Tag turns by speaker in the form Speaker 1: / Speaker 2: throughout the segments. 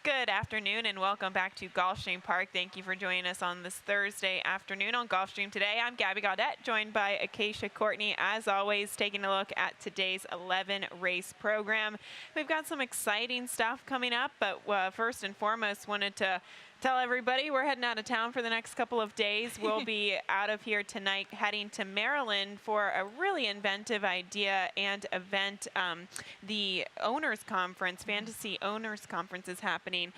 Speaker 1: Good afternoon and welcome back to Gulfstream Park. Thank you for joining us on this Thursday afternoon on Gulfstream today. I'm Gabby Gaudette, joined by Acacia Courtney, as always, taking a look at today's 11 race program. We've got some exciting stuff coming up, but first and foremost, wanted to tell everybody we're heading out of town for the next couple of days. We'll be out of here tonight, heading to Maryland for a really inventive idea and event. The Owners Conference, Fantasy Owners Conference, is happening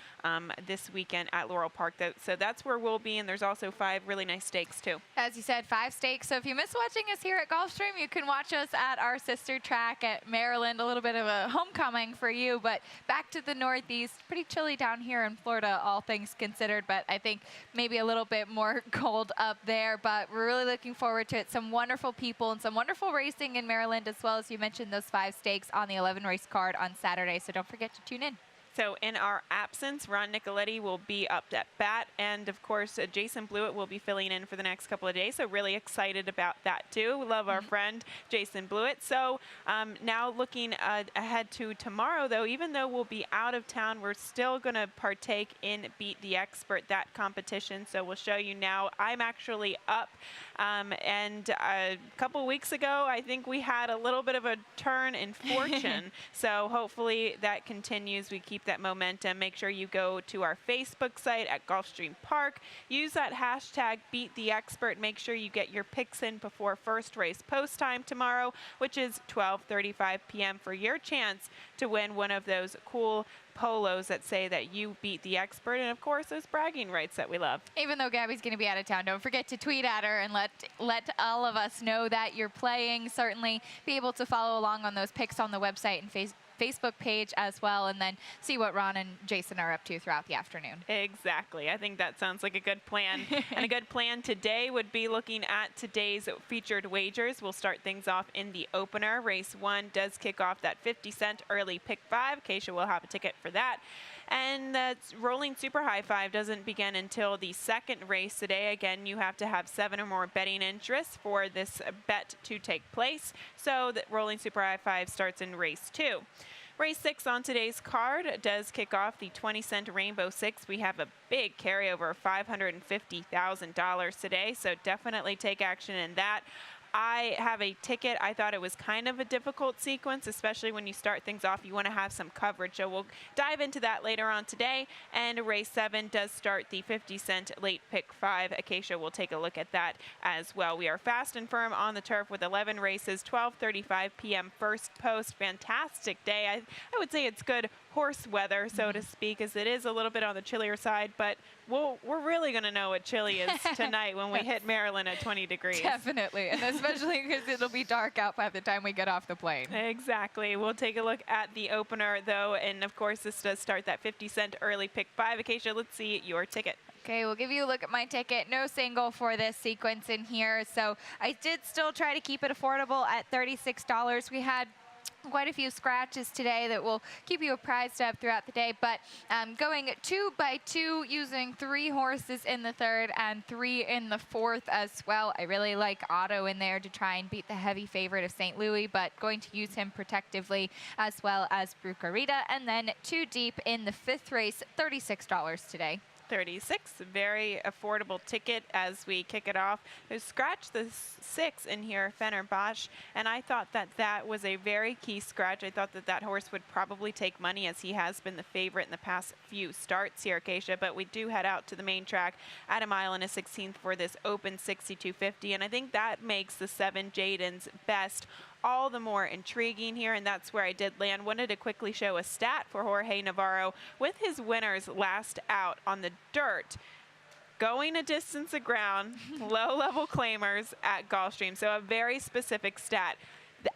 Speaker 1: this weekend at Laurel Park. So that's where we'll be, and there's also 5 really nice stakes too.
Speaker 2: As you said, 5 stakes. So if you miss watching us here at Gulfstream, you can watch us at our sister track at Maryland. A little bit of a homecoming for you, but back to the Northeast. Pretty chilly down here in Florida, all things considered, but I think maybe a little bit more cold up there. But we're really looking forward to it. Some wonderful people and some wonderful racing in Maryland, as well as you mentioned those 5 stakes on the 11 race card on Saturday. So don't forget to tune in.
Speaker 1: So in our absence, Ron Nicoletti will be up at bat, and of course Jason Blewett will be filling in for the next couple of days, so really excited about that too. We love our friend Jason Blewett. So now looking ahead to tomorrow, though, even though we'll be out of town, we're still going to partake in Beat the Expert, that competition. So we'll show you now. I'm actually up, and a couple weeks ago I think we had a little bit of a turn in fortune. So hopefully that continues. We keep that momentum. Make sure you go to our Facebook site at Gulfstream Park. Use that hashtag #BeatTheExpert. Make sure you get your picks in before first race post time tomorrow, which is 12:35 p.m. for your chance to win one of those cool polos that say that you beat the expert, and of course those bragging rights that we love. Even though Gabby's going to be out of town, don't forget to tweet at her and let all of us know that you're playing. Certainly be able to follow along on those picks on the website and Facebook page as well, and then see what Ron and Jason are up to throughout the afternoon. Exactly. I think that sounds like a good plan. And a good plan today would be looking at today's featured wagers. We'll start things off in the opener. Race 1 does kick off that 50-cent early pick 5. Acacia will have a ticket for that. And the rolling super high 5 doesn't begin until the second race today. Again, you have to have 7 or more betting interests for this bet to take place. So the rolling super high 5 starts in race 2. Race 6 on today's card does kick off the 20-cent Rainbow 6. We have a big carryover of $550,000 today, so definitely take action in that. I have a ticket. I thought it was kind of a difficult sequence, especially when you start things off. You want to have some coverage. So we'll dive into that later on today. And race 7 does start the 50-cent late pick 5. Acacia will take a look at that as well. We are fast and firm on the turf with 11 races, 12:35 p.m. first post. Fantastic day. I would say it's good horse weather, so to speak, as it is a little bit on the chillier side, but we're really going to know what chilly is tonight when we hit Maryland at 20 degrees. Definitely, and especially because it'll be dark out by the time we get off the plane. Exactly. We'll take a look at the opener, though, and of course this does start that 50-cent early pick 5. Acacia, let's see your ticket. Okay, we'll give you a look at my ticket. No single for this sequence in here, so I did still try to keep it affordable at $36. We had quite a few scratches today that will keep you apprised of throughout the day, but going 2 by 2, using 3 horses in the third and 3 in the fourth as well. I really like Otto in there to try and beat the heavy favorite of St. Louis, but going to use him protectively, as well as Brucarita, and then 2 deep in the 5th race, $36 today. 36, very affordable ticket as we kick it off. There's scratch the 6 in here, Fenerbahce, and I thought that that was a very key scratch. I thought that that horse would probably take money, as he has been the favorite in the past few starts here, Acacia, but we do head out to the main track at a mile and a 16th for this open 6250, and I think that makes the 7 Jadens best all the more intriguing here, and that's where I did land. Wanted to quickly show a stat for Jorge Navarro with his winners last out on the dirt, going a distance of ground, low-level claimers at Gulfstream. So a very specific stat.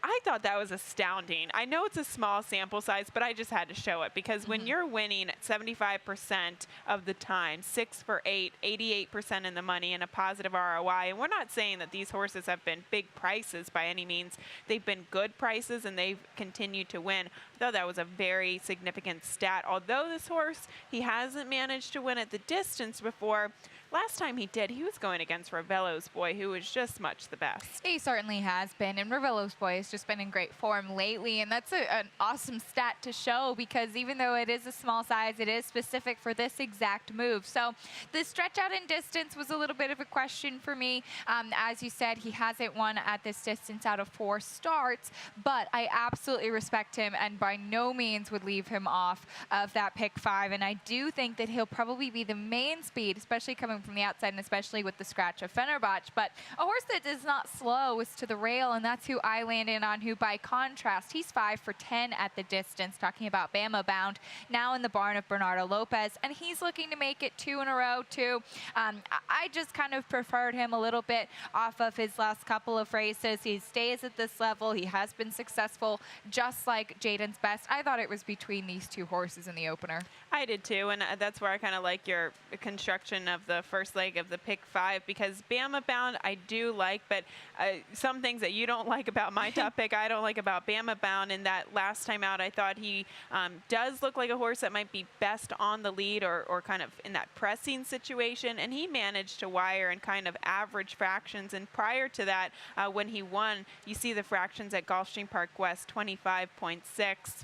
Speaker 1: I thought that was astounding. I know it's a small sample size, but I just had to show it because when you're winning 75% of the time, 6 for 8, 88% in the money, and a positive ROI, and we're not saying that these horses have been big prices by any means. They've been good prices, and they've continued to win. I thought that was a very significant stat. Although this horse, he hasn't managed to win at the distance before, last time he did, he was going against Ravello's Boy, who was just much the best.
Speaker 2: He certainly has been, and Ravello's Boy has just been in great form lately, and that's an awesome stat to show because even though it is a small size, it is specific for this exact move. So the stretch out in distance was a little bit of a question for me. As you said, he hasn't won at this distance out of 4 starts, but I absolutely respect him and by no means would leave him off of that pick 5, and I do think that he'll probably be the main speed, especially coming from the outside and especially with the scratch of Fenerbahce. But a horse that is not slow is to the rail, and that's who I landed on, who by contrast, he's 5 for 10 at the distance, talking about Bama Bound, now in the barn of Bernardo Lopez, and he's looking to make it 2 in a row too. I just kind of preferred him a little bit off of his last couple of races. He stays at this level. He has been successful, just like Jaden's Best. I thought it was between these 2 horses in the opener.
Speaker 1: I did too, and that's where I kind of like your construction of the first leg of the pick 5, because Bama Bound I do like, but some things that you don't like about my top pick, I don't like about Bama Bound. And that last time out, I thought he does look like a horse that might be best on the lead or kind of in that pressing situation, and he managed to wire and kind of average fractions. And prior to that, when he won, you see the fractions at Gulfstream Park West, 25.6,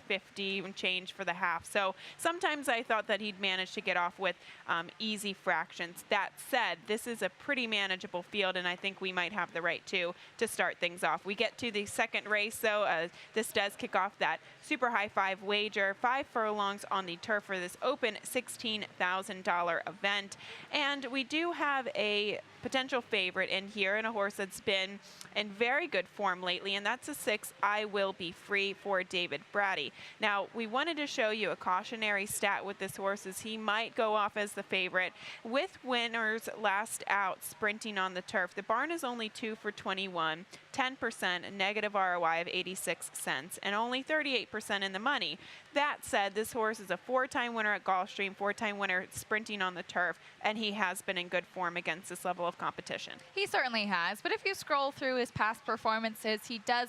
Speaker 1: 50 and change for the half. So sometimes I thought that he'd manage to get off with easy fractions. That said, this is a pretty manageable field, and I think we might have the right to start things off. We get to the second race, though. This does kick off that super high 5 wager, 5 furlongs on the turf for this open $16,000 event. And we do have a potential favorite in here, and a horse that's been in very good form lately, and that's a 6, I Will Be Free, for David Brady. Now, we wanted to show you a cautionary stat with this horse, as he might go off as the favorite. With winners last out sprinting on the turf, the barn is only 2 for 21, 10%, negative ROI of 86 cents, and only 38% in the money. That said, this horse is a 4-time winner at Gulfstream, 4-time winner sprinting on the turf, and he has been in good form against this level of competition.
Speaker 2: He certainly has, but if you scroll through his past performances, he does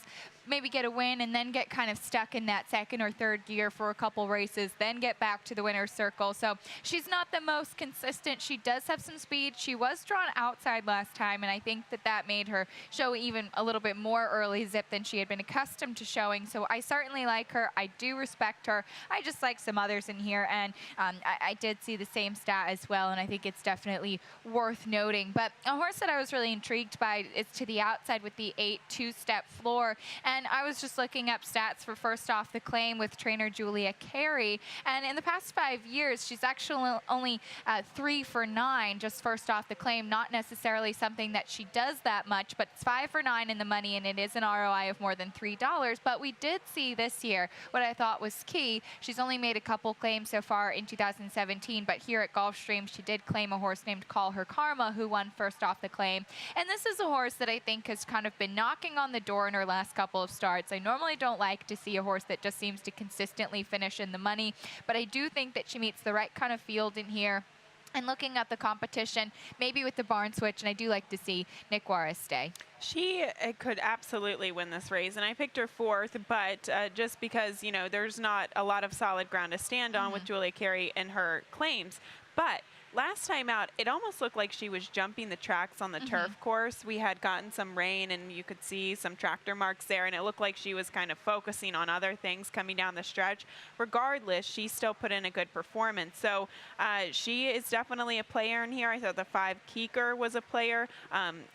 Speaker 2: maybe get a win and then get kind of stuck in that second or third gear for a couple races, then get back to the winner's circle. So she's not the most consistent. She does have some speed. She was drawn outside last time, and I think that that made her show even a little bit more early zip than she had been accustomed to showing. So I certainly like her. I do respect her. I just like some others in here, and I did see the same stat as well, and I think it's definitely worth noting. But a horse that I was really intrigued by is to the outside with the 8 2-step floor, and I was just looking up stats for First Off the Claim with trainer Julia Carey, and in the past 5 years, she's actually only 3 for 9, just First Off the Claim, not necessarily something that she does that much, but it's 5 for 9 in the money, and it is an ROI of more than $3. But we did see this year what I thought was key. She's only made a couple claims so far in 2017, but here at Gulfstream, she did claim a horse named Call Her Karma, who won First Off the Claim. And this is a horse that I think has kind of been knocking on the door in her last couple of starts. I normally don't like to see a horse that just seems to consistently finish in the money, but I do think that she meets the right kind of field in here. And looking at the competition, maybe with the barn switch, and I do like to see Nick Juarez stay.
Speaker 1: She could absolutely win this race, and I picked her 4th, but just because, you know, there's not a lot of solid ground to stand on with Julia Carey and her claims. But last time out, it almost looked like she was jumping the tracks on the turf course. We had gotten some rain, and you could see some tractor marks there, and it looked like she was kind of focusing on other things coming down the stretch. Regardless, she still put in a good performance. So she is definitely a player in here. I thought the 5 Keeker was a player.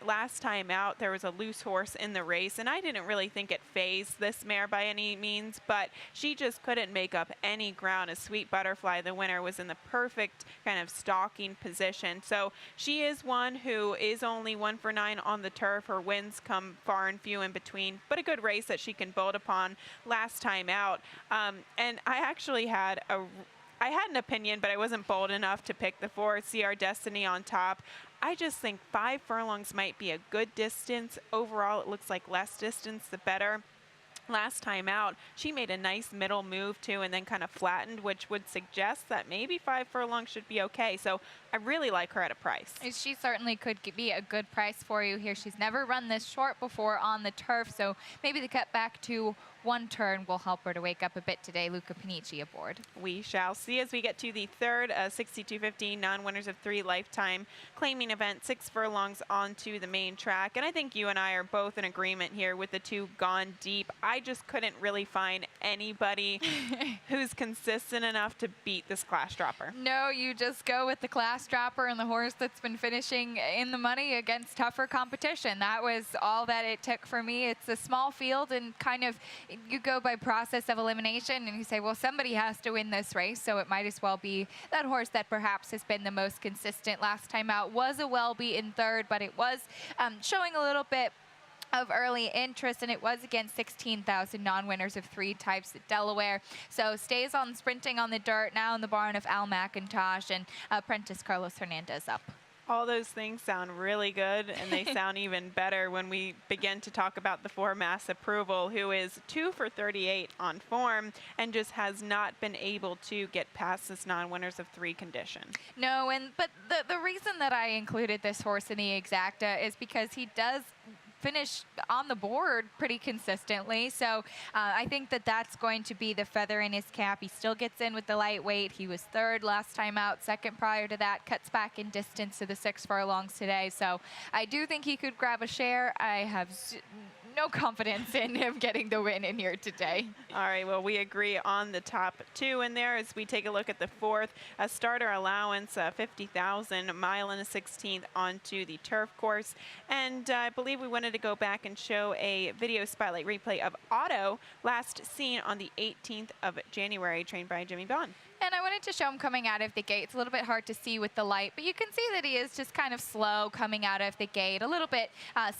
Speaker 1: Last time out, there was a loose horse in the race, and I didn't really think it phased this mare by any means, but she just couldn't make up any ground. As Sweet Butterfly, the winner, was in the perfect kind of stalking position. So she is one who is only 1 for 9 on the turf. Her wins come far and few in between, but a good race that she can build upon last time out. And I actually had an opinion, but I wasn't bold enough to pick the 4, CR Destiny on top. I just think 5 furlongs might be a good distance. Overall, it looks like less distance, the better. Last time out, she made a nice middle move too, and then kind of flattened, which would suggest that maybe 5 furlongs should be okay. So I really like her at a price.
Speaker 2: She certainly could be a good price for you here. She's never run this short before on the turf, so maybe the cut back to one turn will help her to wake up a bit today. Luca Panici aboard.
Speaker 1: We shall see as we get to the third 6250 non-winners of 3 lifetime claiming event, 6 furlongs onto the main track. And I think you and I are both in agreement here with the 2 Gone Deep. I just couldn't really find anybody who's consistent enough to beat this class dropper.
Speaker 2: No, you just go with the class dropper and the horse that's been finishing in the money against tougher competition. That was all that it took for me. It's a small field, and kind of you go by process of elimination and you say, well, somebody has to win this race, so it might as well be that horse that perhaps has been the most consistent. Last time out was a well-beaten third, but it was showing a little bit of early interest, and it was against 16,000 non-winners of 3 types at Delaware. So stays on sprinting on the dirt, now in the barn of Al McIntosh, and apprentice Carlos Hernandez up.
Speaker 1: All those things sound really good, and they sound even better when we begin to talk about the 4 Mass Approval, who is 2 for 38 on form and just has not been able to get past this non-winners of 3 condition.
Speaker 2: No, but the reason that I included this horse in the exacta is because he does finish on the board pretty consistently. So I think that that's going to be the feather in his cap. He still gets in with the lightweight. He was 3rd last time out, 2nd prior to that, cuts back in distance to the 6 furlongs today. So I do think he could grab a share. I have no confidence in him getting the win in here today.
Speaker 1: All right, well, we agree on the top 2 in there as we take a look at the 4th. A starter allowance, 50,000, mile and a 16th onto the turf course. And I believe we wanted to go back and show a video spotlight replay of Otto, last seen on the 18th of January, trained by Jimmy Bond.
Speaker 2: And I wanted to show him coming out of the gate. It's a little bit hard to see with the light, but you can see that he is just kind of slow coming out of the gate, a little bit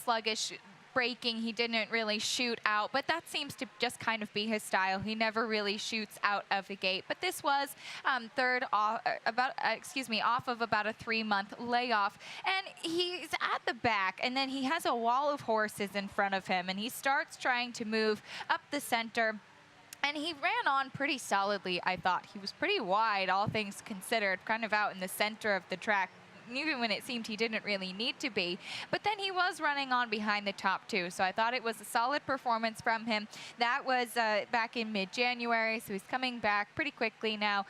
Speaker 2: sluggish braking. He didn't really shoot out, but that seems to just kind of be his style. He never really shoots out of the gate. But this was off of about a 3-month layoff, and he's at the back, and then he has a wall of horses in front of him, and he starts trying to move up the center. And he ran on pretty solidly, I thought. He was pretty wide, all things considered, kind of out in the center of the track, even when it seemed he didn't really need to be. But then he was running on behind the top 2, so I thought it was a solid performance from him. That was back in mid-January, so he's coming back pretty quickly now,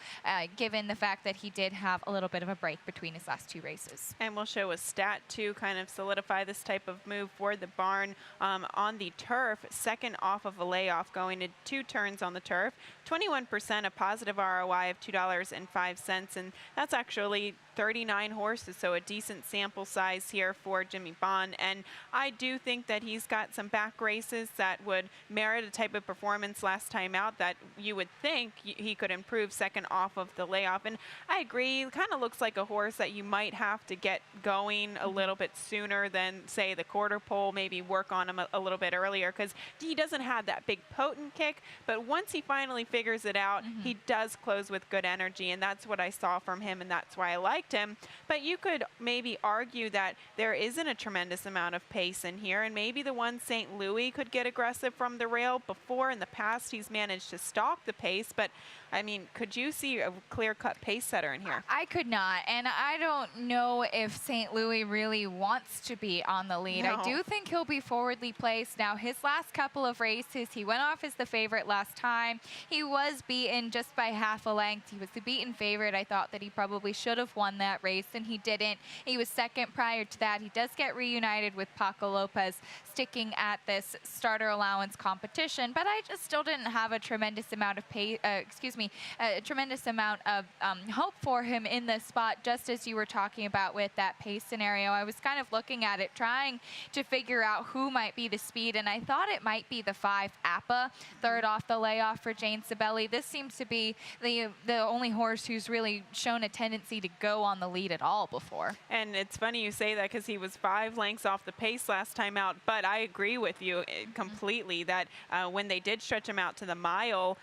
Speaker 2: given the fact that he did have a little bit of a break between his last 2 races.
Speaker 1: And we'll show a stat to kind of solidify this type of move for the barn. On the turf, 2nd off of a layoff, going to 2 turns on the turf, 21%, a positive ROI of $2.05, and that's actually 39 horses, so a decent sample size here for Jimmy Bond. And I do think that he's got some back races that would merit a type of performance last time out that you would think he could improve 2nd off of the layoff. And I agree, kind of looks like a horse that you might have to get going a little bit sooner than, say, the quarter pole, maybe work on him a little bit earlier, because he doesn't have that big potent kick, but once he finally figures it out, he does close with good energy, and that's what I saw from him, and that's why I liked him. But you could maybe argue that there isn't a tremendous amount of pace in here, and maybe the one St. Louis could get aggressive from the rail. Before in the past he's managed to stalk the pace, but I mean, could you see a clear-cut pace setter in here?
Speaker 2: I could not, and I don't know if St. Louis really wants to be on the lead.
Speaker 1: No.
Speaker 2: I do think he'll be forwardly placed. Now, his last couple of races, he went off as the favorite last time. He was beaten just by half a length. He was the beaten favorite. I thought that he probably should have won that race, and he didn't. He was 2nd prior to that. He does get reunited with Paco Lopez, sticking at this starter allowance competition, but I just still didn't have a tremendous amount of a tremendous amount of hope for him in this spot, just as you were talking about with that pace scenario. I was kind of looking at it, trying to figure out who might be the speed, and I thought it might be the 5 Appa, 3rd off the layoff for Jane Sibeli. This seems to be the only horse who's really shown a tendency to go on the lead at all before.
Speaker 1: And it's funny you say that, because he was 5 lengths off the pace last time out, but I agree with you completely that when they did stretch him out to the mile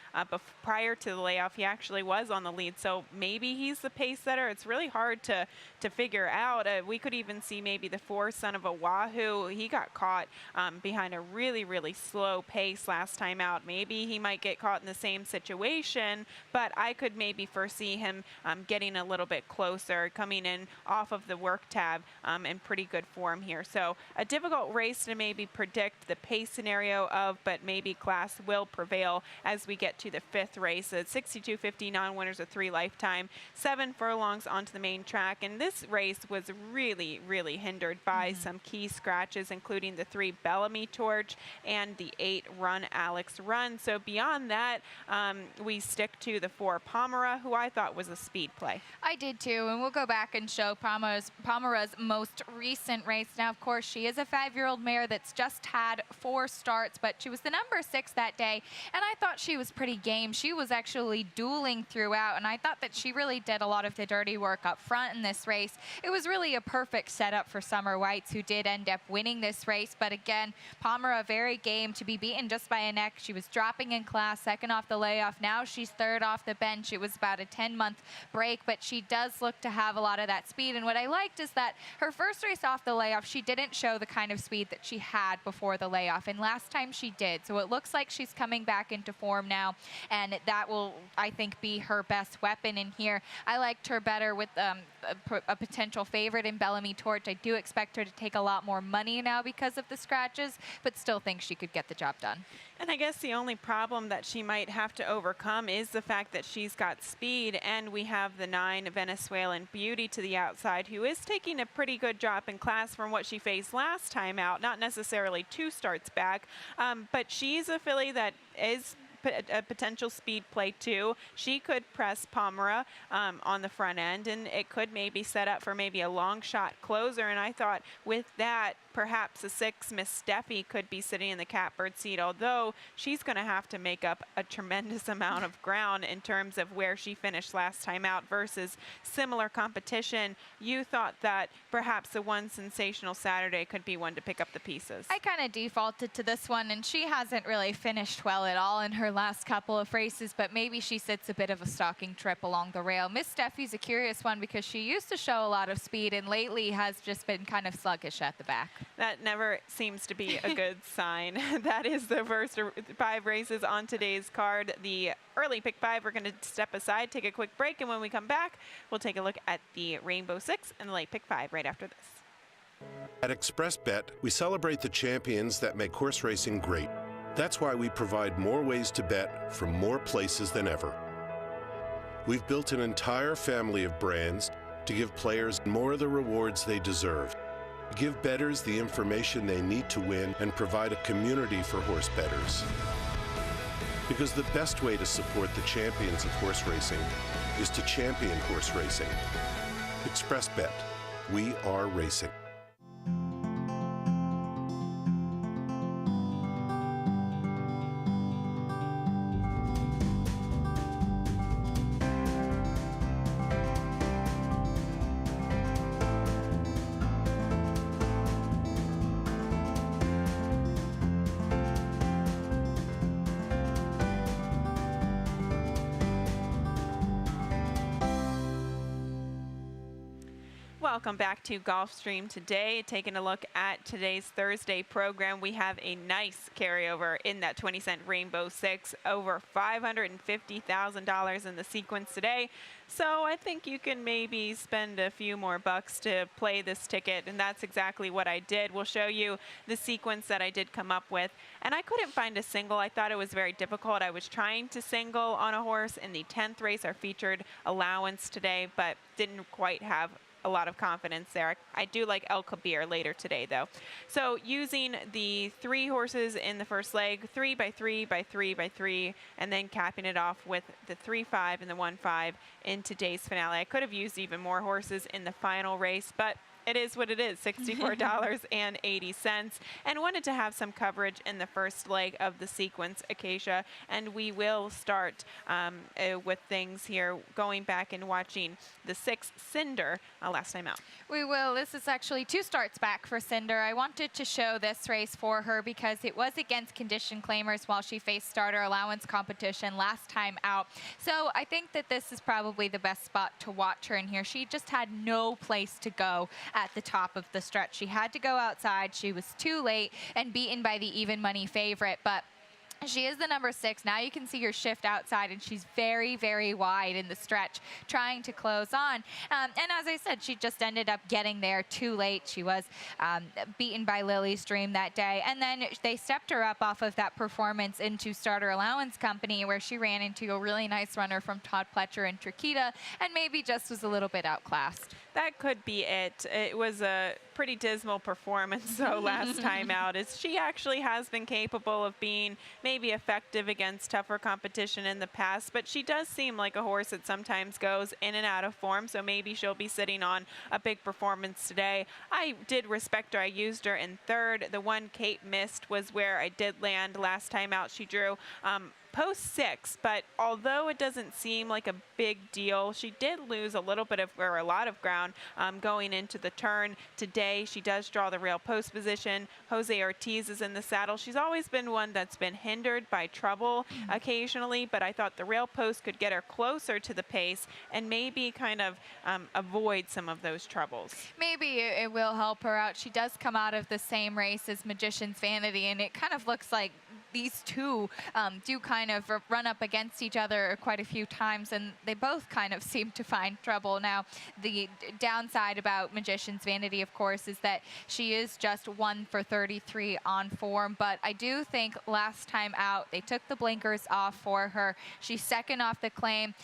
Speaker 1: prior to the layoff, he actually was on the lead. So maybe he's the pace setter. It's really hard to figure out. We could even see maybe the 4 Son of Oahu. He got caught behind a really, really slow pace last time out. Maybe he might get caught in the same situation, but I could maybe foresee him getting a little bit closer, coming in off of the work tab in pretty good form here. So a difficult race to maybe predict the pace scenario of, but maybe class will prevail as we get to the 5th race. At 62.50 non-winners of 3 lifetime, 7 furlongs onto the main track. And this race was really, really hindered by some key scratches, including the 3 Bellamy Torch and the 8 Run Alex Run. So beyond that, we stick to the 4 Pomera, who I thought was a speed play.
Speaker 2: I did too, and we'll go back and show Pomera's most recent race. Now, of course, she is a 5-year-old mare that's just had 4 starts, but she was the number 6 that day, and I thought she was pretty game. She was actually dueling throughout, and I thought that she really did a lot of the dirty work up front in this race. It was really a perfect setup for Summer Whites, who did end up winning this race, but again, Pomera very game to be beaten just by a neck. She was dropping in class, 2nd off the layoff. Now she's 3rd off the bench. It was about a 10-month break, but she does look to have a lot of that speed, and what I liked is that her first race off the layoff, she didn't show the kind of speed that she had before the layoff, and last time she did. So it looks like she's coming back into form now, and that will, I think, be her best weapon in here. I liked her better with a potential favorite in Bellamy Torch. I do expect her to take a lot more money now because of the scratches, but still think she could get the job done.
Speaker 1: And I guess the only problem that she might have to overcome is the fact that she's got speed, and we have the 9 Venezuelan Beauty to the outside, who is taking a pretty good drop in class from what she faced last time out. Not necessarily 2 starts back, but she's a filly that is a potential speed play too. She could press Pomera on the front end, and it could maybe set up for maybe a long shot closer. And I thought with that, perhaps a 6 Miss Steffi could be sitting in the catbird seat, although she's going to have to make up a tremendous amount of ground in terms of where she finished last time out versus similar competition. You thought that perhaps the 1 Sensational Saturday could be one to pick up the pieces.
Speaker 2: I kind of defaulted to this one, and she hasn't really finished well at all in her last couple of races, but maybe she sits a bit of a stalking trip along the rail. Miss Steffi's a curious one because she used to show a lot of speed and lately has just been kind of sluggish at the back.
Speaker 1: That never seems to be a good sign. That is the first 5 races on today's card. The early pick 5, we're going to step aside, take a quick break, and when we come back, we'll take a look at the Rainbow 6 and the late pick 5 right after this.
Speaker 3: At ExpressBet, we celebrate the champions that make horse racing great. That's why we provide more ways to bet from more places than ever. We've built an entire family of brands to give players more of the rewards they deserve. Give bettors the information they need to win and provide a community for horse bettors. Because the best way to support the champions of horse racing is to champion horse racing. ExpressBet, we are racing.
Speaker 1: Welcome back to Gulfstream today. Taking a look at today's Thursday program, we have a nice carryover in that 20-cent Rainbow 6, over $550,000 in the sequence today. So I think you can maybe spend a few more bucks to play this ticket, and that's exactly what I did. We'll show you the sequence that I did come up with, and I couldn't find a single. I thought it was very difficult. I was trying to single on a horse in the 10th race, our featured allowance today, but didn't quite have a lot of confidence there. I do like El Kabir later today, though. So using the 3 horses in the first leg, 3 by 3 by 3 by 3, and then capping it off with the 3-5 and the 1-5 in today's finale. I could have used even more horses in the final race, but it is what it is, $64.80. And wanted to have some coverage in the first leg of the sequence, Acacia. And we will start with things here, going back and watching the 6 Cinder last time out.
Speaker 2: We will. This is actually 2 starts back for Cinder. I wanted to show this race for her because it was against condition claimers while she faced starter allowance competition last time out. So I think that this is probably the best spot to watch her in here. She just had no place to go at the top of the stretch. She had to go outside. She was too late and beaten by the even money favorite, but she is the number 6. Now you can see her shift outside, and she's very, very wide in the stretch, trying to close on. And as I said, she just ended up getting there too late. She was beaten by Gulfstream that day. And then they stepped her up off of that performance into Starter Allowance Company, where she ran into a really nice runner from Todd Pletcher and Triquita, and maybe just was a little bit outclassed.
Speaker 1: That could be it. It was a pretty dismal performance, so last time out. She actually has been capable of being maybe effective against tougher competition in the past, but she does seem like a horse that sometimes goes in and out of form, so maybe she'll be sitting on a big performance today. I did respect her. I used her in 3rd. The one Kate missed was where I did land last time out. She drew post 6, but although it doesn't seem like a big deal, she did lose a little bit of, or a lot of ground going into the turn. Today, she does draw the rail post position. Jose Ortiz is in the saddle. She's always been one that's been hindered by trouble occasionally, but I thought the rail post could get her closer to the pace and maybe kind of avoid some of those troubles.
Speaker 2: Maybe it will help her out. She does come out of the same race as Magician's Vanity, and it kind of looks like these two do kind of run up against each other quite a few times, and they both kind of seem to find trouble. Now, the downside about Magician's Vanity, of course, is that she is just 1 for 33 on form, but I do think last time out, they took the blinkers off for her. She's 2nd off the claim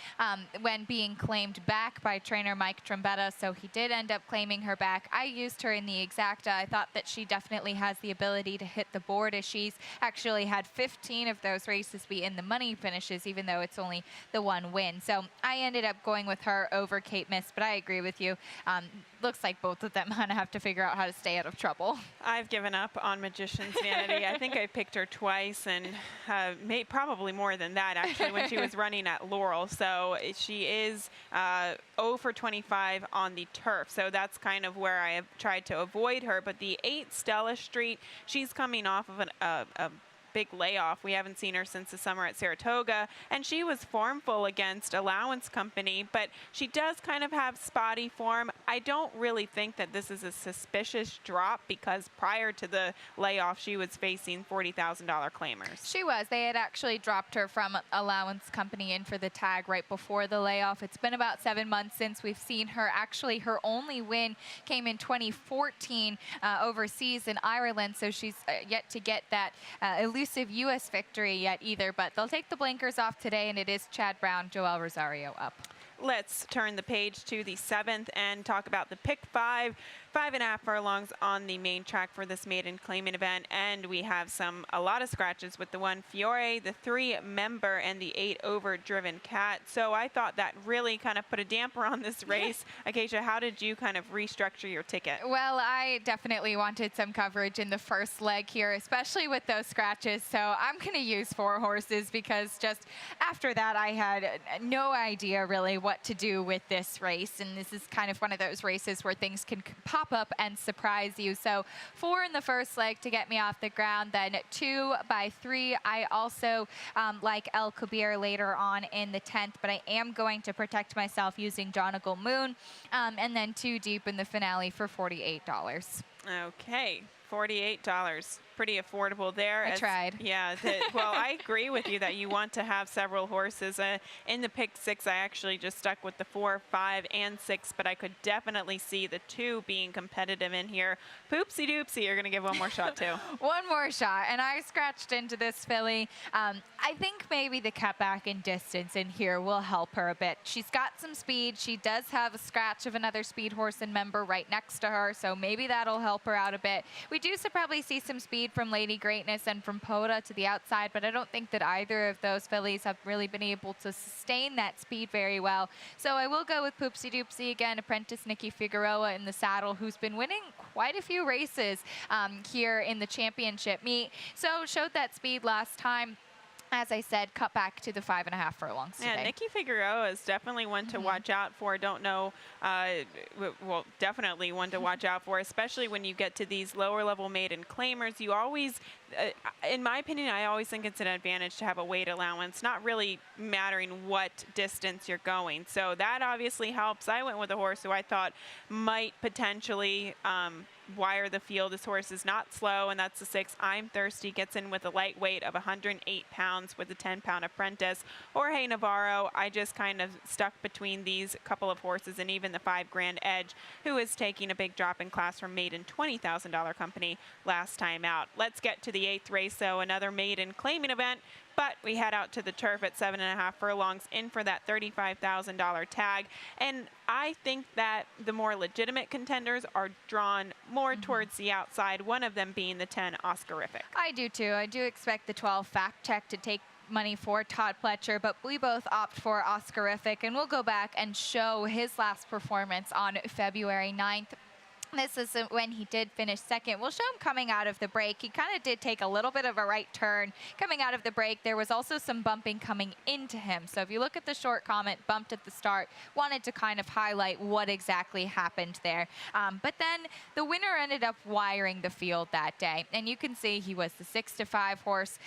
Speaker 2: when being claimed back by trainer Mike Trombetta, so he did end up claiming her back. I used her in the exacta. I thought that she definitely has the ability to hit the board, as she's actually had 15 of those races be in the money finishes, even though it's only the 1 win. So I ended up going with her over Kate Miss, but I agree with you. Looks like both of them kind of have to figure out how to stay out of trouble.
Speaker 1: I've given up on Magician's Vanity. I think I picked her twice, and probably more than that, actually, when she was running at Laurel. So she is 0 for 25 on the turf. So that's kind of where I have tried to avoid her. But the 8 Stella Street, she's coming off of a big layoff. We haven't seen her since the summer at Saratoga, and she was formful against Allowance Company, but she does kind of have spotty form. I don't really think that this is a suspicious drop, because prior to the layoff, she was facing $40,000 claimers.
Speaker 2: She was. They had actually dropped her from Allowance Company in for the tag right before the layoff. It's been about 7 months since we've seen her. Actually, her only win came in 2014 overseas in Ireland, so she's yet to get that elusive U.S. victory yet either, but they'll take the blinkers off today, and it is Chad Brown, Joel Rosario up.
Speaker 1: Let's turn the page to the 7th and talk about the pick 5.5 furlongs on the main track for this maiden claiming event. And we have a lot of scratches with the 1 Fiore, the 3 Member, and the 8 Overdriven Cat. So I thought that really kind of put a damper on this race. Acacia, how did you kind of restructure your ticket?
Speaker 2: Well, I definitely wanted some coverage in the first leg here, especially with those scratches. So I'm going to use 4 horses, because just after that, I had no idea really what to do with this race. And this is kind of one of those races where things can pop up and surprise you. So 4 in the first leg to get me off the ground, then 2 by 3. I also like El Kabir later on in the 10th, but I am going to protect myself using Donegal Moon, and then 2 deep in the finale for $48.
Speaker 1: Okay, $48. Pretty affordable there.
Speaker 2: I tried.
Speaker 1: Yeah. Well, I agree with you that you want to have several horses. In the pick 6, I actually just stuck with the 4, 5, and 6, but I could definitely see the 2 being competitive in here. Poopsie doopsie, you're going to give one more shot too.
Speaker 2: One more shot, and I scratched into this filly. I think maybe the cutback in distance in here will help her a bit. She's got some speed. She does have a scratch of another speed horse and Member right next to her, so maybe that'll help her out a bit. We do probably see some speed speed from Lady Greatness and from Poda to the outside, but I don't think that either of those fillies have really been able to sustain that speed very well. So I will go with Poopsie Doopsie again, apprentice Nikki Figueroa in the saddle, who's been winning quite a few races here in the championship meet. So showed that speed last time. As I said, cut back to the 5.5 furlongs today.
Speaker 1: Yeah, Nikki Figueroa is definitely one to watch out for. Don't know, well, definitely one to watch out for, especially when you get to these lower level maiden claimers. You always, in my opinion, I always think it's an advantage to have a weight allowance, not really mattering what distance you're going. So that obviously helps. I went with a horse who I thought might potentially wire the field. This horse is not slow, and that's the 6. I'm Thirsty. Gets in with a lightweight of 108 pounds with a 10-pound apprentice. Jorge Navarro, I just kind of stuck between these couple of horses and even the 5 Grand Edge, who is taking a big drop in class from maiden $20,000 company last time out. Let's get to the 8th race, so another maiden claiming event. But we head out to the turf at 7.5 furlongs in for that $35,000 tag. And I think that the more legitimate contenders are drawn more towards the outside, one of them being the 10 Oscarific.
Speaker 2: I do too. I do expect the 12 Fact Check to take money for Todd Pletcher, but we both opt for Oscarific, and we'll go back and show his last performance on February 9th. This is when he did finish second. We'll show him coming out of the break. He kind of did take a little bit of a right turn coming out of the break. There was also some bumping coming into him. So if you look at the short comment, bumped at the start, wanted to kind of highlight what exactly happened there. But then the winner ended up wiring the field that day. And you can see he was the 6-5 horse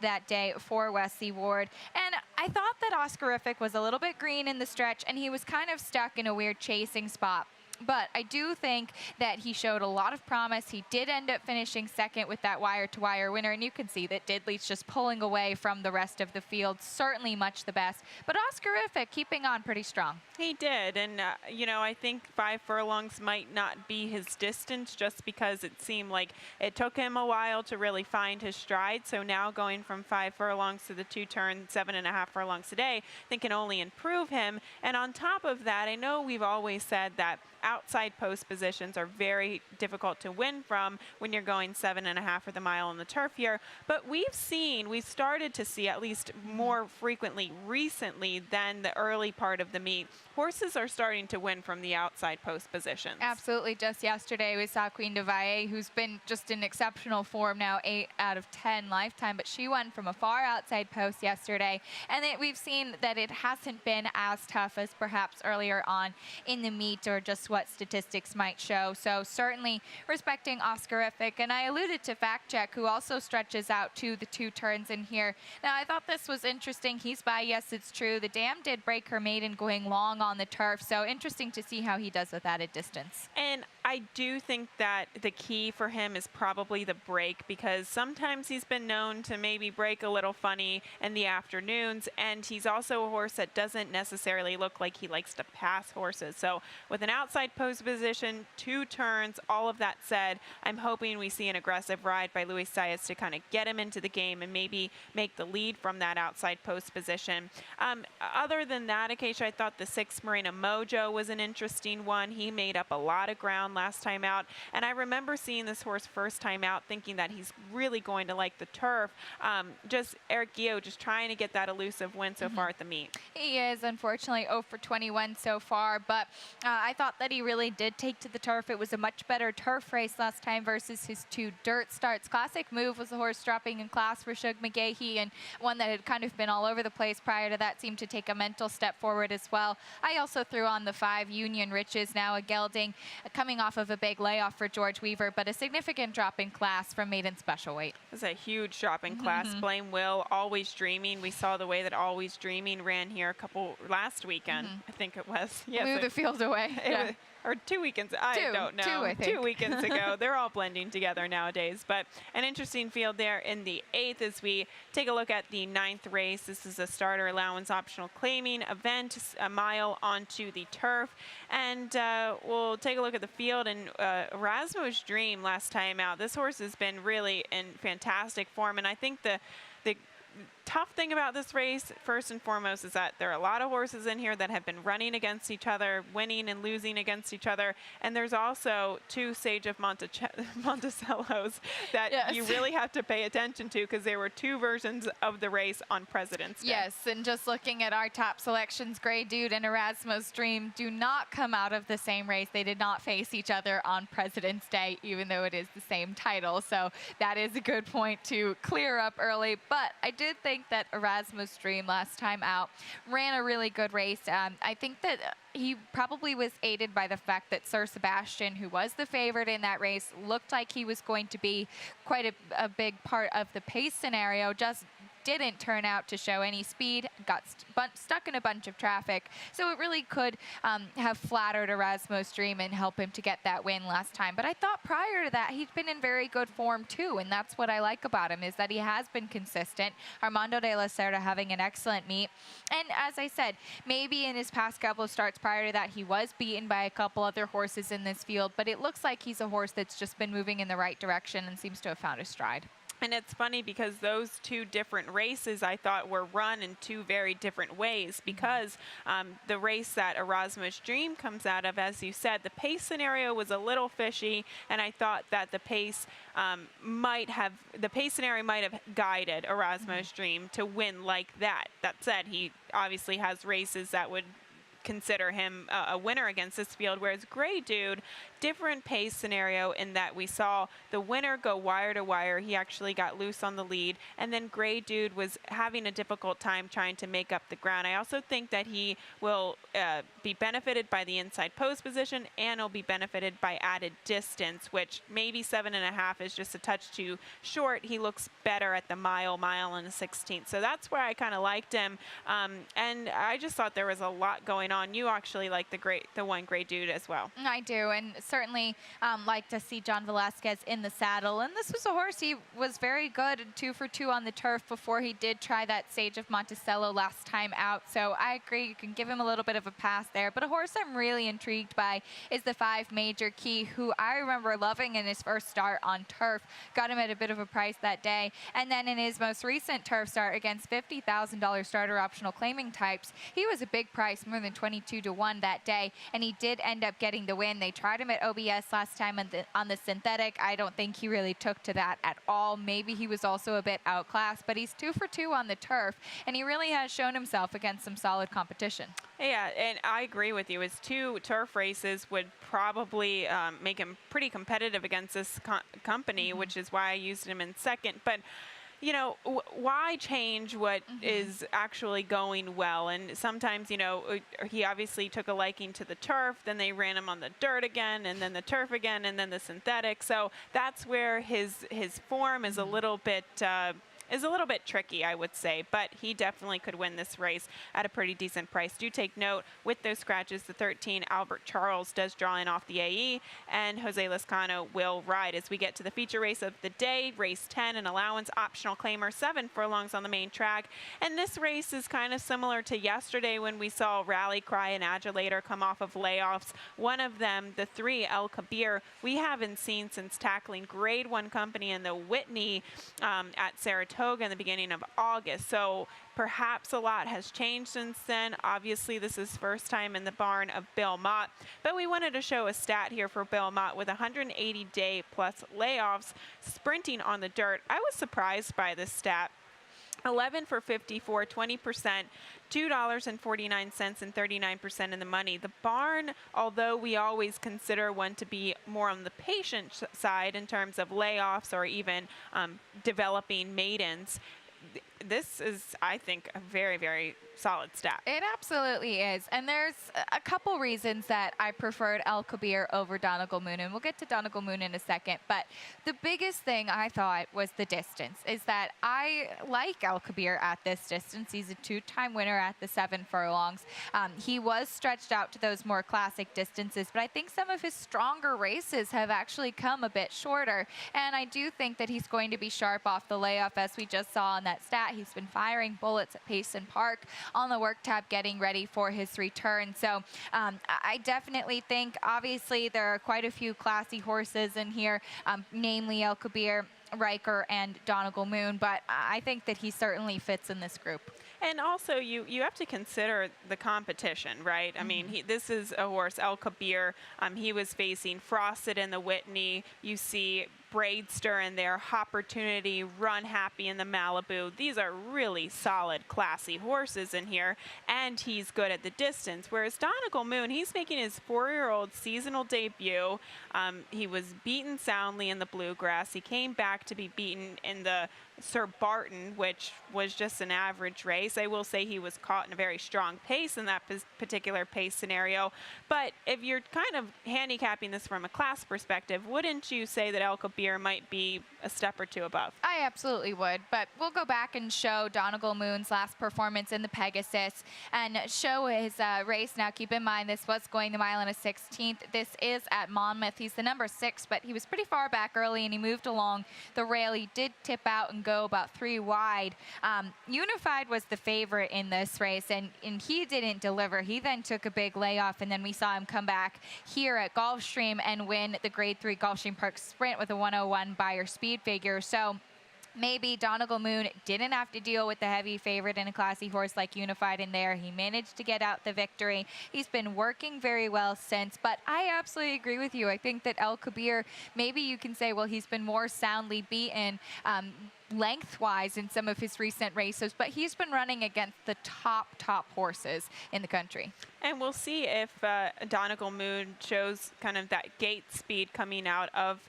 Speaker 2: that day for Wesley Ward. And I thought that Oscarific was a little bit green in the stretch, and he was kind of stuck in a weird chasing spot. But I do think that he showed a lot of promise. He did end up finishing second with that wire-to-wire winner, and you can see that Diddley's just pulling away from the rest of the field. Certainly much the best. But Oscarific keeping on pretty strong.
Speaker 1: He did, and you know, I think 5 furlongs might not be his distance just because it seemed like it took him a while to really find his stride. So now going from 5 furlongs to the 2-turn 7.5 furlongs today, I think can only improve him. And on top of that, I know we've always said that outside post positions are very difficult to win from when you're going 7.5 for the mile on the turf here. But we've started to see at least more frequently recently than the early part of the meet, horses are starting to win from the outside post positions.
Speaker 2: Absolutely. Just yesterday we saw Queen de Valle, who's been just in exceptional form now, 8 out of 10 lifetime, but she won from a far outside post yesterday. And we've seen that it hasn't been as tough as perhaps earlier on in the meet, or just what statistics might show. So certainly respecting Oscarific. And I alluded to Fact Check, who also stretches out to the 2 turns in here. Now, I thought this was interesting. He's by, yes, it's true. The dam did break her maiden going long on the turf. So interesting to see how he does with that at distance.
Speaker 1: And I do think that the key for him is probably the break, because sometimes he's been known to maybe break a little funny in the afternoons, and he's also a horse that doesn't necessarily look like he likes to pass horses. So with an outside post position, 2 turns, all of that said, I'm hoping we see an aggressive ride by Luis Saez to kind of get him into the game and maybe make the lead from that outside post position. Other than that, Acacia, I thought the 6 Marina Mojo was an interesting one. He made up a lot of ground last time out, and I remember seeing this horse first time out thinking that he's really going to like the turf. Just Eric Guillot just trying to get that elusive win so far at the meet.
Speaker 2: He is unfortunately 0 for 21 so far, but I thought that he really did take to the turf. It was a much better turf race last time versus his 2 dirt starts. Classic Move was the horse dropping in class for Shug McGahee, and one that had kind of been all over the place prior to that seemed to take a mental step forward as well. I also threw on the 5 Union Riches, now a gelding, coming off of a big layoff for George Weaver, but a significant drop in class from maiden special weight.
Speaker 1: It was a huge drop in class. Blame Will, Always Dreaming. We saw the way that Always Dreaming ran here last weekend, I think it was. Yes,
Speaker 2: Blew the field away.
Speaker 1: Was, or 2 weekends, I don't know.
Speaker 2: 2, I think.
Speaker 1: 2 weekends ago. They're all blending together nowadays. But an interesting field there in the 8th as we take a look at the 9th race. This is a starter allowance optional claiming event, a mile onto the turf. And we'll take a look at the field. And Erasmus Dream last time out, this horse has been really in fantastic form. And I think the tough thing about this race, first and foremost, is that there are a lot of horses in here that have been running against each other, winning and losing against each other. And there's also 2 Sage of Monticellos that you really have to pay attention to, because there were 2 versions of the race on President's Day.
Speaker 2: Yes, and just looking at our top selections, Grey Dude and Erasmus Dream do not come out of the same race. They did not face each other on President's Day, even though it is the same title. So that is a good point to clear up early. But I did think that Erasmus Dream last time out ran a really good race. I think that he probably was aided by the fact that Sir Sebastian, who was the favorite in that race, looked like he was going to be quite a big part of the pace scenario, just didn't turn out to show any speed, got stuck in a bunch of traffic. So it really could have flattered Erasmus Dream and help him to get that win last time. But I thought prior to that, he'd been in very good form too. And that's what I like about him, is that he has been consistent. Armando de la Cerda having an excellent meet. And as I said, maybe in his past couple of starts prior to that, he was beaten by a couple other horses in this field. But it looks like he's a horse that's just been moving in the right direction and seems to have found his stride.
Speaker 1: And it's funny because those 2 different races I thought were run in 2 very different ways, because the race that Erasmus Dream comes out of, as you said, the pace scenario was a little fishy, and I thought that the pace scenario might have guided Erasmus Dream to win like that. That said, he obviously has races that would consider him a winner against this field, whereas Grey Dude, different pace scenario in that we saw the winner go wire to wire. He actually got loose on the lead, and then Grey Dude was having a difficult time trying to make up the ground. I also think that he will be benefited by the inside post position, and will be benefited by added distance, which maybe 7.5 is just a touch too short. He looks better at the mile and a 16th. So that's where I kind of liked him. And I just thought there was a lot going on. You actually like the one Grey Dude as well.
Speaker 2: I do, and certainly like to see John Velasquez in the saddle. And this was a horse, he was very good, 2 for 2 on the turf before he did try that Sage of Monticello last time out. So I agree, you can give him a little bit of a pass there. But a horse I'm really intrigued by is the 5 Major Key, who I remember loving in his first start on turf. Got him at a bit of a price that day. And then in his most recent turf start against $50,000 starter optional claiming types, he was a big price, more than 22 to 1 that day. And he did end up getting the win. They tried him at OBS last time on the synthetic. I don't think he really took to that at all. Maybe he was also a bit outclassed, but he's 2 for 2 on the turf, and he really has shown himself against some solid competition.
Speaker 1: Yeah, and I agree with you. His 2 turf races would probably make him pretty competitive against this company, which is why I used him in second. But you know, why change what is actually going well? And sometimes, you know, he obviously took a liking to the turf, then they ran him on the dirt again, and then the turf again, and then the synthetic. So that's where his form is a little bit tricky, I would say, but he definitely could win this race at a pretty decent price. Do take note, with those scratches, the 13 Albert Charles does draw in off the AE, and Jose Lescano will ride. As we get to the feature race of the day, race 10, an allowance optional claimer, 7 furlongs on the main track. And this race is kind of similar to yesterday when we saw Rally Cry and Adulator come off of layoffs. One of them, the 3 El Kabir, we haven't seen since tackling Grade 1 Company in the Whitney at Saratoga in the beginning of August. So perhaps a lot has changed since then. Obviously, this is first time in the barn of Bill Mott, but we wanted to show a stat here for Bill Mott with 180-day plus layoffs sprinting on the dirt. I was surprised by this stat. 11 for 54, 20%, $2.49 and 39% in the money. The barn, although we always consider one to be more on the patient side in terms of layoffs or even developing maidens, this is, I think, a very, very solid stat.
Speaker 2: It absolutely is. And there's a couple reasons that I preferred El Kabir over Donegal Moon, and we'll get to Donegal Moon in a second. But the biggest thing I thought was the distance, is that I like El Kabir at this distance. He's a 2-time winner at the 7 furlongs. He was stretched out to those more classic distances, but I think some of his stronger races have actually come a bit shorter. And I do think that he's going to be sharp off the layoff, as we just saw on that stat. He's been firing bullets at Payson Park on the work tab, getting ready for his return. So I definitely think, obviously, there are quite a few classy horses in here, namely El Kabir. Riker and Donegal Moon, but I think that he certainly fits in this group.
Speaker 1: And also, you have to consider the competition, right? I mean, this is a horse, El Kabir. He was facing Frosted in the Whitney. You see Braidster in there, Opportunity, Run Happy in the Malibu. These are really solid, classy horses in here, and he's good at the distance. Whereas Donegal Moon, he's making his 4-year-old seasonal debut. He was beaten soundly in the Bluegrass. He came back to be beaten in the Sir Barton, which was just an average race. I will say he was caught in a very strong pace in that particular pace scenario. But if you're kind of handicapping this from a class perspective, wouldn't you say that El Kabir might be a step or two above?
Speaker 2: I absolutely would, but we'll go back and show Donegal Moon's last performance in the Pegasus and show his race. Now, keep in mind, this was going the mile and a 16th. This is at Monmouth. He's the number 6, but he was pretty far back early, and he moved along the rail. He did tip out and go about 3 wide. Unified was the favorite in this race, and he didn't deliver. He then took a big layoff, and then we saw him come back here at Gulfstream and win the Grade 3 Gulfstream Park Sprint with a 101 Beyer speed figure. So maybe Donegal Moon didn't have to deal with the heavy favorite in a classy horse like Unified in there. He managed to get out the victory. He's been working very well since, but I absolutely agree with you. I think that El Kabir, maybe you can say, well, he's been more soundly beaten lengthwise in some of his recent races, but he's been running against the top horses in the country.
Speaker 1: And we'll see if Donegal Moon shows kind of that gate speed coming out of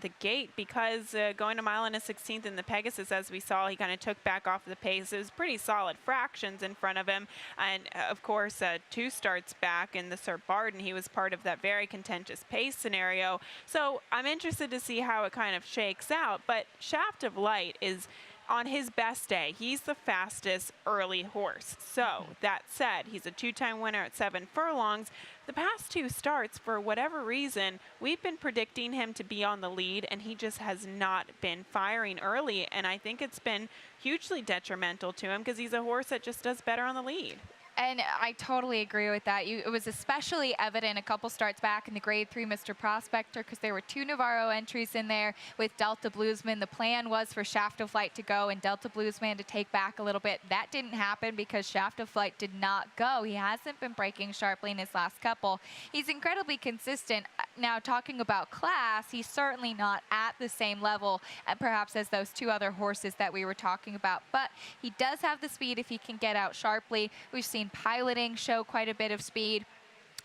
Speaker 1: the gate, because going a mile and a 16th in the Pegasus, as we saw, he kind of took back off the pace. It was pretty solid fractions in front of him. And of course, 2 starts back in the Sir Barton, he was part of that very contentious pace scenario. So I'm interested to see how it kind of shakes out. But Shaft of Light is on his best day. He's the fastest early horse. So that said, he's a 2-time winner at 7 furlongs. The past 2 starts, for whatever reason, we've been predicting him to be on the lead, and he just has not been firing early. And I think it's been hugely detrimental to him, because he's a horse that just does better on the lead.
Speaker 2: And I totally agree with that. It was especially evident a couple starts back in the Grade 3 Mr. Prospector, because there were 2 Navarro entries in there with Delta Bluesman. The plan was for Shaft of Light to go and Delta Bluesman to take back a little bit. That didn't happen because Shaft of Light did not go. He hasn't been breaking sharply in his last couple. He's incredibly consistent. Now, talking about class, he's certainly not at the same level perhaps as those 2 other horses that we were talking about, but he does have the speed if he can get out sharply. We've seen Piloting show quite a bit of speed.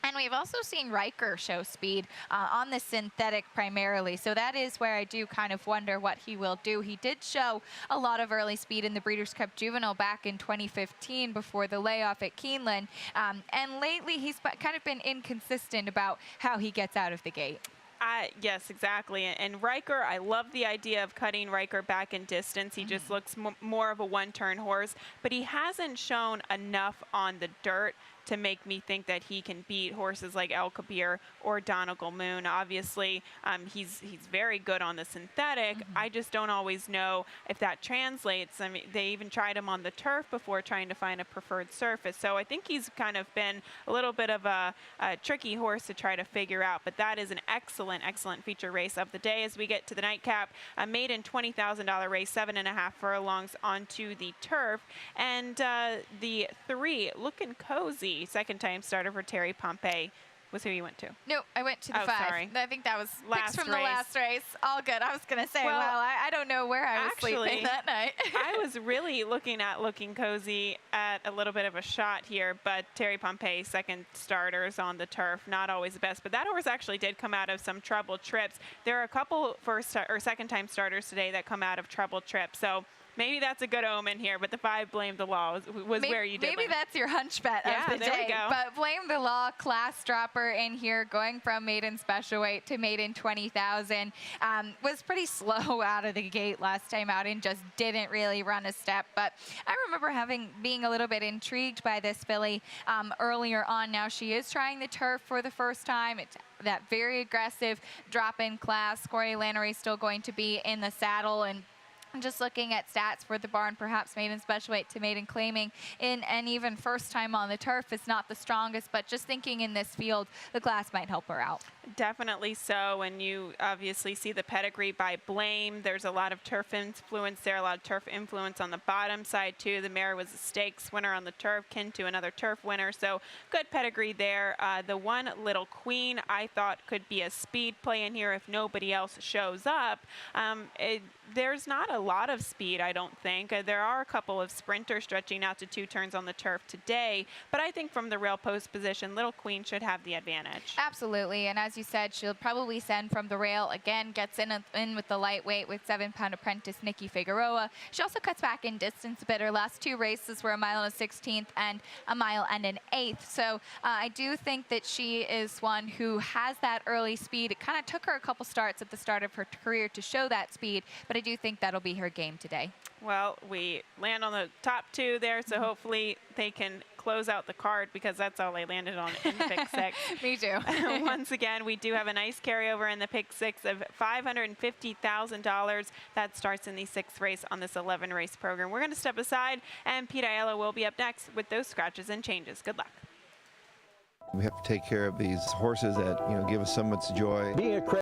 Speaker 2: And we've also seen Riker show speed on the synthetic primarily. So that is where I do kind of wonder what he will do. He did show a lot of early speed in the Breeders' Cup Juvenile back in 2015 before the layoff at Keeneland. And lately he's kind of been inconsistent about how he gets out of the gate.
Speaker 1: Yes, exactly. And Riker, I love the idea of cutting Riker back in distance. He just looks more of a one-turn horse, but he hasn't shown enough on the dirt to make me think that he can beat horses like El Kabir or Donegal Moon. Obviously, he's very good on the synthetic. I just don't always know if that translates. I mean, they even tried him on the turf before trying to find a preferred surface. So I think he's kind of been a little bit of a tricky horse to try to figure out. But that is an excellent feature race of the day as we get to the nightcap. A maiden $20,000 race, 7.5 furlongs onto the turf. And the 3 looking cozy. Second-time starter for Terry Pompey was who you went to.
Speaker 2: No, I went to the 5.
Speaker 1: Sorry.
Speaker 2: I think that was
Speaker 1: Last
Speaker 2: picks from
Speaker 1: race.
Speaker 2: the last race. All good. I was going to say,
Speaker 1: Well,
Speaker 2: wow, I don't know where I was sleeping that night.
Speaker 1: I was really looking cozy at a little bit of a shot here, but Terry Pompey, second starters on the turf, not always the best. But that horse actually did come out of some troubled trips. There are a couple first or second-time starters today that come out of troubled trips. So maybe that's a good omen here, but the 5 Blame the Law was where you did
Speaker 2: Maybe
Speaker 1: win.
Speaker 2: that's your hunch bet of the
Speaker 1: there
Speaker 2: day.
Speaker 1: we go.
Speaker 2: But Blame the Law, class dropper in here, going from maiden special weight to maiden 20,000. Was pretty slow out of the gate last time out and just didn't really run a step. But I remember being a little bit intrigued by this filly earlier on. Now she is trying the turf for the first time. It's that very aggressive drop-in class. Corey Lannery still going to be in the saddle, and Just looking at stats for the barn, perhaps maiden special weight to maiden claiming in, and even first time on the turf is not the strongest, but just thinking in this field, the glass might help her out.
Speaker 1: Definitely so, and you obviously see the pedigree by Blame. There's a lot of turf influence there, a lot of turf influence on the bottom side too. The mare was a stakes winner on the turf, kin to another turf winner, so good pedigree there. The one Little Queen I thought could be a speed play in here if nobody else shows up. There's not a lot of speed, I don't think. There are a couple of sprinters stretching out to 2 turns on the turf today, but I think from the rail post position, Little Queen should have the advantage.
Speaker 2: Absolutely, and as you said, she'll probably send from the rail. Again, gets in with the lightweight with 7-pound apprentice Nikki Figueroa. She also cuts back in distance a bit. Her last 2 races were a mile and a 16th and a mile and an 8th. So I do think that she is one who has that early speed. It kind of took her a couple starts at the start of her career to show that speed, but I do think that'll be her game today.
Speaker 1: Well, we land on the top 2 there, so hopefully they can close out the card, because that's all I landed on in the pick 6.
Speaker 2: Me too.
Speaker 1: Once again, we do have a nice carryover in the pick 6 of $550,000. That starts in the 6th race on this 11-race program. We're going to step aside, and Pete Aiello will be up next with those scratches and changes. Good luck.
Speaker 4: We have to take care of these horses that, give us so much joy.